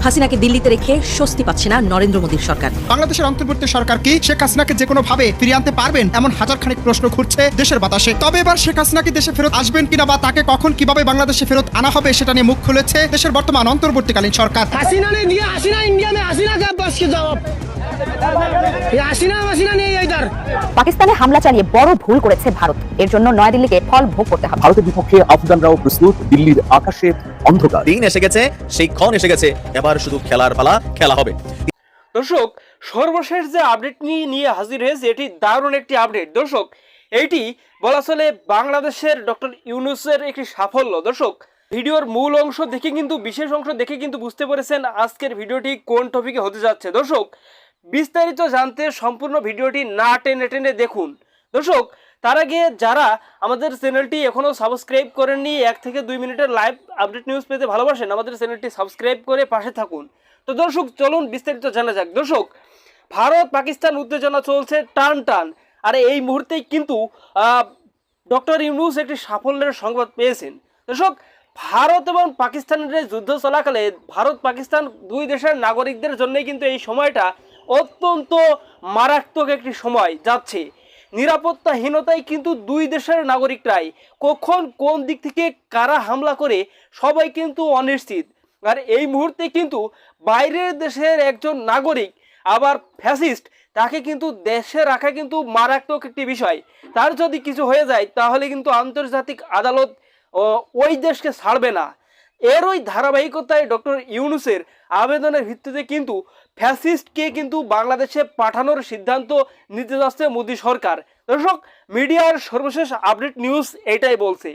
হাসিনাকে দিল্লিতে রেখে স্বস্তি পাচ্ছে না নরেন্দ্র মোদীর সরকার। বাংলাদেশের অন্তর্বর্তী সরকার কি শেখ হাসিনাকে যে কোনো ভাবে ফিরিয়ে আনতে পারবেন এমন হাজার খানিক প্রশ্ন ঘুরছে দেশের বাতাসে। তবে এবার শেখ হাসিনা কি দেশে ফেরত আসবেন কিনা বা তাকে কখন কিভাবে বাংলাদেশে ফেরত আনা হবে সেটা নিয়ে মুখ খুলেছে দেশের বর্তমান অন্তর্বর্তীকালীন সরকার। हसीना ने दिया, हसीना इंडिया में हसीना का बस की जवाब, ये हसीना नहीं है इधर। পাকিস্তানে হামলা চালিয়ে বড় ভুল করেছে ভারত। এর জন্য নয়াদিল্লিকে ফল ভোগ করতে হবে। ভারতের বিপক্ষে আফগানরাও প্রস্তুত, দিল্লির আকাশে অন্ধকার। দিন এসে গেছে, সেই ক্ষণ এসে গেছে, এবার শুধু খেলার পালা, খেলা হবে। দর্শক, সর্বশেষ যে আপডেট নিয়ে হাজির হয়েছে এটি দারুণ একটি আপডেট। দর্শক, এইটি বলা চলে বাংলাদেশের ডক্টর ইউনূসের একটি সাফল্য। দর্শক, ভিডিওর মূল অংশ দেখে কিন্তু বিশেষ অংশ দেখে কিন্তু বুঝতে পেরেছেন আজকের ভিডিওটি কোন টপিকে হতে যাচ্ছে। দর্শক, বিস্তারিত জানতে সম্পূর্ণ ভিডিওটি না টেনে টেনে দেখুন। দর্শক, তার আগে যারা আমাদের চ্যানেলটি এখনও সাবস্ক্রাইব করেননি, 1 থেকে 2 মিনিটের লাইভ আপডেট নিউজ পেতে ভালোবাসেন, আমাদের চ্যানেলটি সাবস্ক্রাইব করে পাশে থাকুন। তো দর্শক, চলুন বিস্তারিত জানা যাক। দর্শক, ভারত পাকিস্তান উত্তেজনা চলছে টান টান, আর এই মুহূর্তেই কিন্তু ডক্টর ইউনূস একটি সাফল্যের সংবাদ পেয়েছেন। দর্শক, ভারত এবং পাকিস্তানের যুদ্ধ চলাকালে ভারত পাকিস্তান দুই দেশের নাগরিকদের জন্যই কিন্তু এই সময়টা অত্যন্ত মারাত্মক একটি সময় যাচ্ছে। নিরাপত্তাহীনতায় কিন্তু দুই দেশের নাগরিকরাই কখন কোন দিক থেকে কারা হামলা করে সবাই কিন্তু অনিশ্চিত। আর এই মুহূর্তে কিন্তু বাইরের দেশের একজন নাগরিক আবার ফ্যাসিস্ট, তাকে কিন্তু দেশে রাখা কিন্তু মারাত্মক একটি বিষয়। তার যদি কিছু হয়ে যায় তাহলে কিন্তু আন্তর্জাতিক আদালত ওই দেশকে ছাড়বে না। এর ওই ধারাবাহিকতায় ডক্টর ইউনূসের আবেদনের ভিত্তিতে কিন্তু ফ্যাসিস্টকে কিন্তু বাংলাদেশে পাঠানোর সিদ্ধান্ত নিতে যাচ্ছে মোদী সরকার। দর্শক, মিডিয়ার সর্বশেষ আপডেট নিউজ এটাই বলছে।